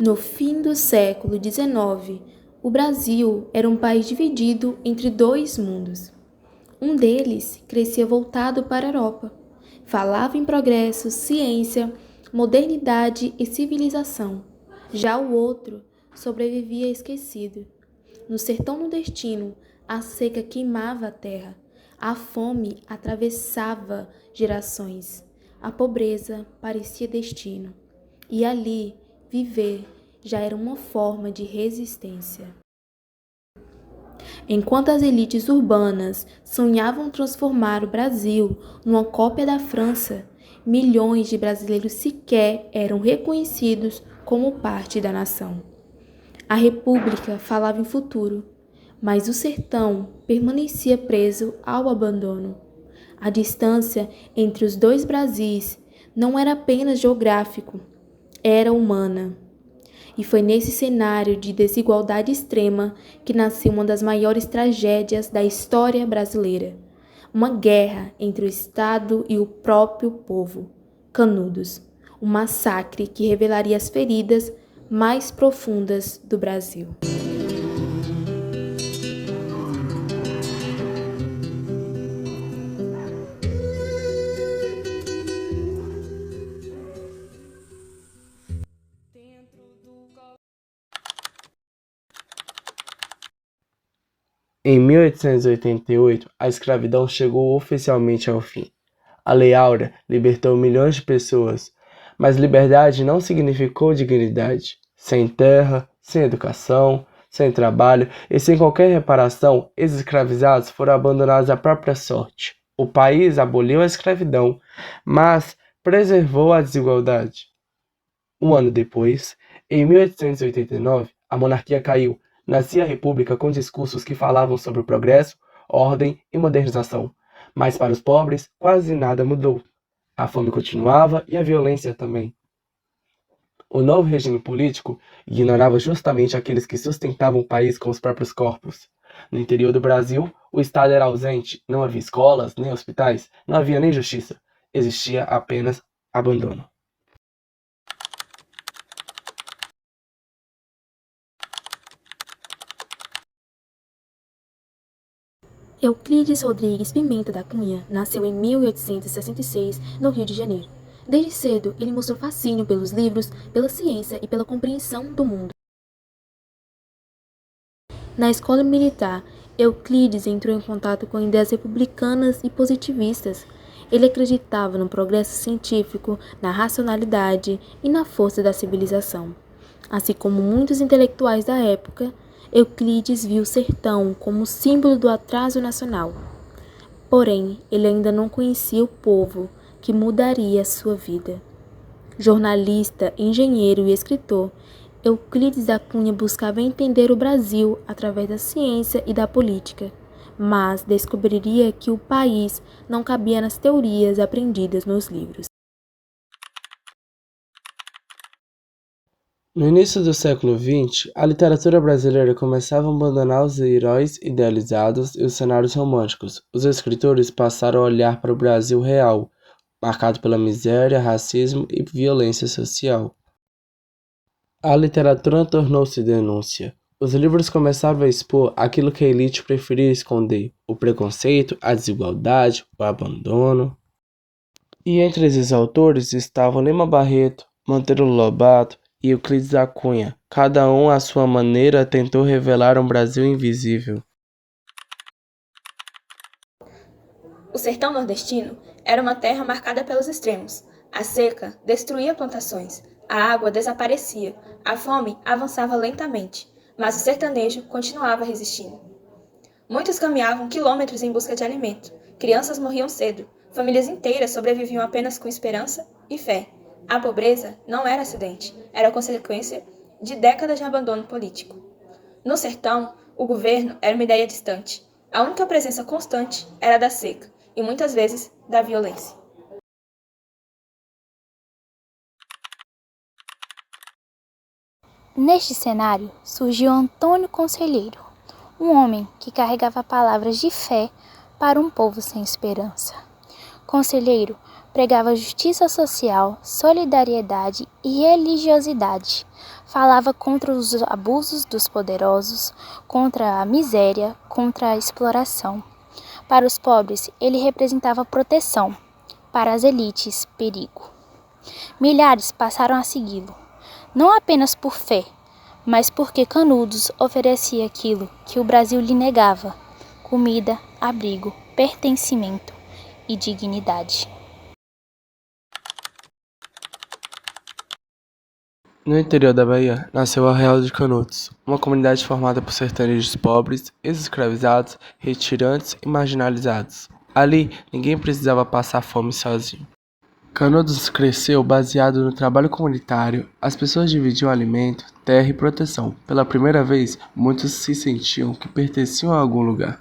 No fim do século XIX, o Brasil era um país dividido entre dois mundos. Um deles crescia voltado para a Europa. Falava em progresso, ciência, modernidade e civilização. Já o outro sobrevivia esquecido. No sertão nordestino, a seca queimava a terra. A fome atravessava gerações. A pobreza parecia destino. E ali, viver já era uma forma de resistência. Enquanto as elites urbanas sonhavam transformar o Brasil numa cópia da França, milhões de brasileiros sequer eram reconhecidos como parte da nação. A República falava em futuro, mas o sertão permanecia preso ao abandono. A distância entre os dois Brasis não era apenas geográfico, era humana. E foi nesse cenário de desigualdade extrema que nasceu uma das maiores tragédias da história brasileira. Uma guerra entre o Estado e o próprio povo, Canudos. Um massacre que revelaria as feridas mais profundas do Brasil. Em 1888, a escravidão chegou oficialmente ao fim. A Lei Áurea libertou milhões de pessoas, mas liberdade não significou dignidade. Sem terra, sem educação, sem trabalho e sem qualquer reparação, esses escravizados foram abandonados à própria sorte. O país aboliu a escravidão, mas preservou a desigualdade. Um ano depois, em 1889, a monarquia caiu. Nascia a República com discursos que falavam sobre o progresso, ordem e modernização. Mas para os pobres, quase nada mudou. A fome continuava e a violência também. O novo regime político ignorava justamente aqueles que sustentavam o país com os próprios corpos. No interior do Brasil, o Estado era ausente, não havia escolas, nem hospitais, não havia nem justiça. Existia apenas abandono. Euclides Rodrigues Pimenta da Cunha nasceu em 1866, no Rio de Janeiro. Desde cedo, ele mostrou fascínio pelos livros, pela ciência e pela compreensão do mundo. Na escola militar, Euclides entrou em contato com ideias republicanas e positivistas. Ele acreditava no progresso científico, na racionalidade e na força da civilização. Assim como muitos intelectuais da época, Euclides viu o sertão como símbolo do atraso nacional. Porém, ele ainda não conhecia o povo que mudaria sua vida. Jornalista, engenheiro e escritor, Euclides da Cunha buscava entender o Brasil através da ciência e da política, mas descobriria que o país não cabia nas teorias aprendidas nos livros. No início do século XX, a literatura brasileira começava a abandonar os heróis idealizados e os cenários românticos. Os escritores passaram a olhar para o Brasil real, marcado pela miséria, racismo e violência social. A literatura tornou-se denúncia. Os livros começaram a expor aquilo que a elite preferia esconder: o preconceito, a desigualdade, o abandono. E entre esses autores estavam Lima Barreto, Monteiro Lobato e Euclides da Cunha. Cada um, à sua maneira, tentou revelar um Brasil invisível. O sertão nordestino era uma terra marcada pelos extremos. A seca destruía plantações, a água desaparecia, a fome avançava lentamente, mas o sertanejo continuava resistindo. Muitos caminhavam quilômetros em busca de alimento, crianças morriam cedo, famílias inteiras sobreviviam apenas com esperança e fé. A pobreza não era acidente, era consequência de décadas de abandono político. No sertão, o governo era uma ideia distante. A única presença constante era da seca e, muitas vezes, da violência. Neste cenário, surgiu Antônio Conselheiro, um homem que carregava palavras de fé para um povo sem esperança. Conselheiro Pregava justiça social, solidariedade e religiosidade. Falava contra os abusos dos poderosos, contra a miséria, contra a exploração. Para os pobres, ele representava proteção. Para as elites, perigo. Milhares passaram a segui-lo, não apenas por fé, mas porque Canudos oferecia aquilo que o Brasil lhe negava: comida, abrigo, pertencimento e dignidade. No interior da Bahia, nasceu o Arraial de Canudos, uma comunidade formada por sertanejos pobres, ex-escravizados, retirantes e marginalizados. Ali, ninguém precisava passar fome sozinho. Canudos cresceu baseado no trabalho comunitário. As pessoas dividiam alimento, terra e proteção. Pela primeira vez, muitos se sentiam que pertenciam a algum lugar.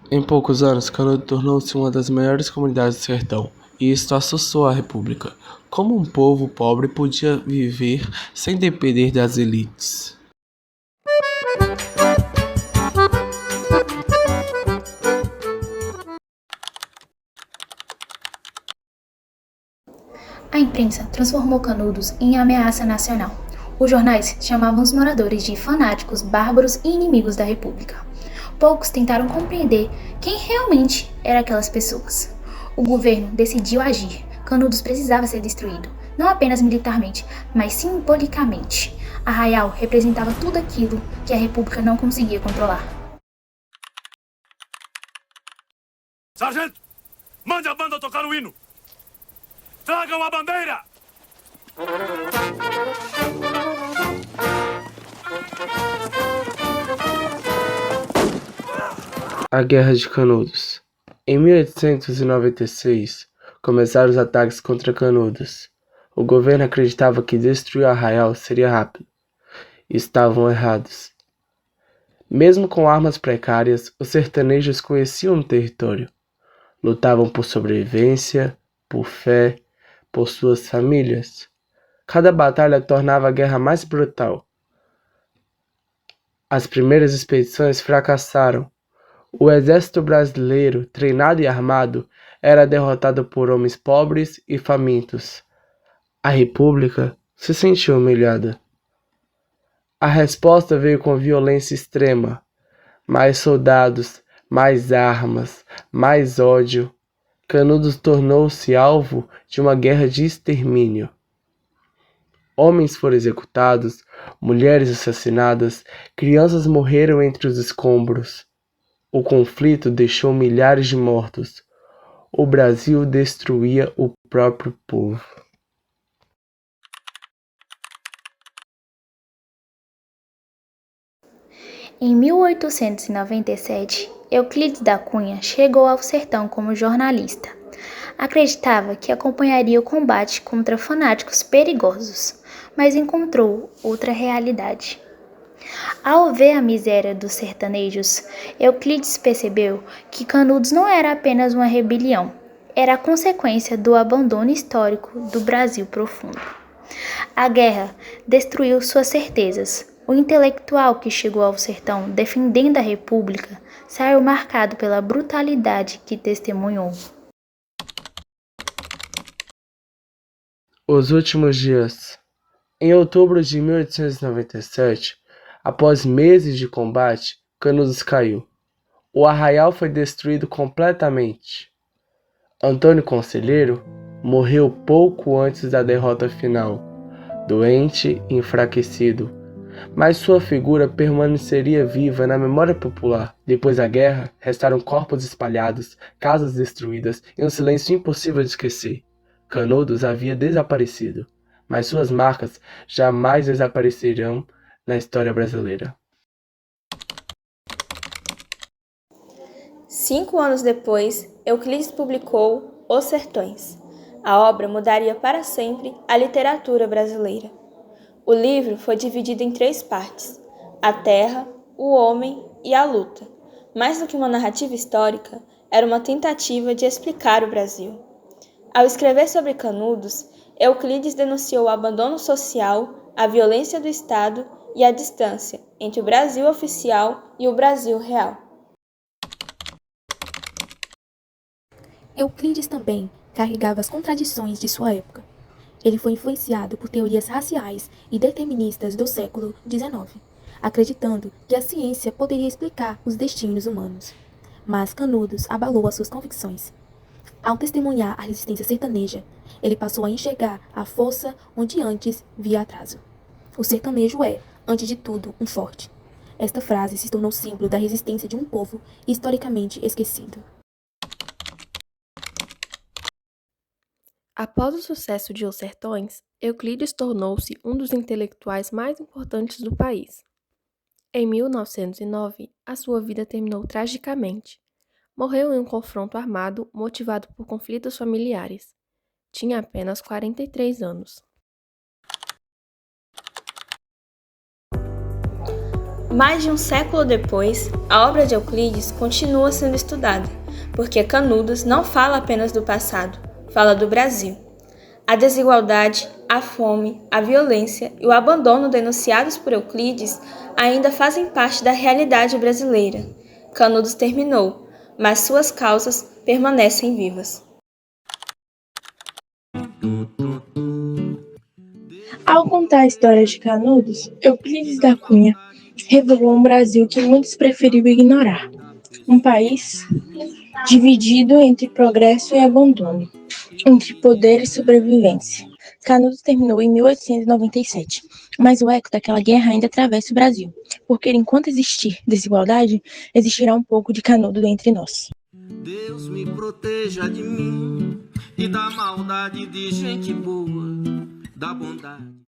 Em poucos anos, Canudos tornou-se uma das maiores comunidades do sertão, e isto assustou a República. Como um povo pobre podia viver sem depender das elites? A imprensa transformou Canudos em ameaça nacional. Os jornais chamavam os moradores de fanáticos, bárbaros e inimigos da República. Poucos tentaram compreender quem realmente eram aquelas pessoas. O governo decidiu agir. Canudos precisava ser destruído, não apenas militarmente, mas simbolicamente. Arraial representava tudo aquilo que a República não conseguia controlar. Sargento, mande a banda tocar o hino! Tragam a bandeira! A Guerra de Canudos. Em 1896, começaram os ataques contra Canudos. O governo acreditava que destruir Arraial seria rápido. Estavam errados. Mesmo com armas precárias, os sertanejos conheciam o território. Lutavam por sobrevivência, por fé, por suas famílias. Cada batalha tornava a guerra mais brutal. As primeiras expedições fracassaram. O exército brasileiro, treinado e armado, era derrotado por homens pobres e famintos. A República se sentiu humilhada. A resposta veio com violência extrema. Mais soldados, mais armas, mais ódio. Canudos tornou-se alvo de uma guerra de extermínio. Homens foram executados, mulheres assassinadas, crianças morreram entre os escombros. O conflito deixou milhares de mortos. O Brasil destruía o próprio povo. Em 1897, Euclides da Cunha chegou ao sertão como jornalista. Acreditava que acompanharia o combate contra fanáticos perigosos, mas encontrou outra realidade. Ao ver a miséria dos sertanejos, Euclides percebeu que Canudos não era apenas uma rebelião, era a consequência do abandono histórico do Brasil profundo. A guerra destruiu suas certezas. O intelectual que chegou ao sertão defendendo a República saiu marcado pela brutalidade que testemunhou. Os últimos dias. Em outubro de 1897, após meses de combate, Canudos caiu. O arraial foi destruído completamente. Antônio Conselheiro morreu pouco antes da derrota final, doente e enfraquecido, mas sua figura permaneceria viva na memória popular. Depois da guerra, restaram corpos espalhados, casas destruídas e um silêncio impossível de esquecer. Canudos havia desaparecido, mas suas marcas jamais desaparecerão na história brasileira. 5 anos depois, Euclides publicou Os Sertões. A obra mudaria para sempre a literatura brasileira. O livro foi dividido em 3 partes: a terra, o homem e a luta. Mais do que uma narrativa histórica, era uma tentativa de explicar o Brasil. Ao escrever sobre Canudos, Euclides denunciou o abandono social, a violência do Estado e a distância entre o Brasil oficial e o Brasil real. Euclides também carregava as contradições de sua época. Ele foi influenciado por teorias raciais e deterministas do século XIX, acreditando que a ciência poderia explicar os destinos humanos. Mas Canudos abalou as suas convicções. Ao testemunhar a resistência sertaneja, ele passou a enxergar a força onde antes via atraso. O sertanejo é, antes de tudo, um forte. Esta frase se tornou símbolo da resistência de um povo historicamente esquecido. Após o sucesso de Os Sertões, Euclides tornou-se um dos intelectuais mais importantes do país. Em 1909, a sua vida terminou tragicamente. Morreu em um confronto armado motivado por conflitos familiares. Tinha apenas 43 anos. Mais de um século depois, a obra de Euclides continua sendo estudada, porque Canudos não fala apenas do passado, fala do Brasil. A desigualdade, a fome, a violência e o abandono denunciados por Euclides ainda fazem parte da realidade brasileira. Canudos terminou, mas suas causas permanecem vivas. Ao contar a história de Canudos, Euclides da Cunha revelou um Brasil que muitos preferiram ignorar. Um país dividido entre progresso e abandono, entre poder e sobrevivência. Canudos terminou em 1897, mas o eco daquela guerra ainda atravessa o Brasil, porque enquanto existir desigualdade, existirá um pouco de Canudo entre nós. Deus me proteja de mim e da maldade de gente boa, da bondade.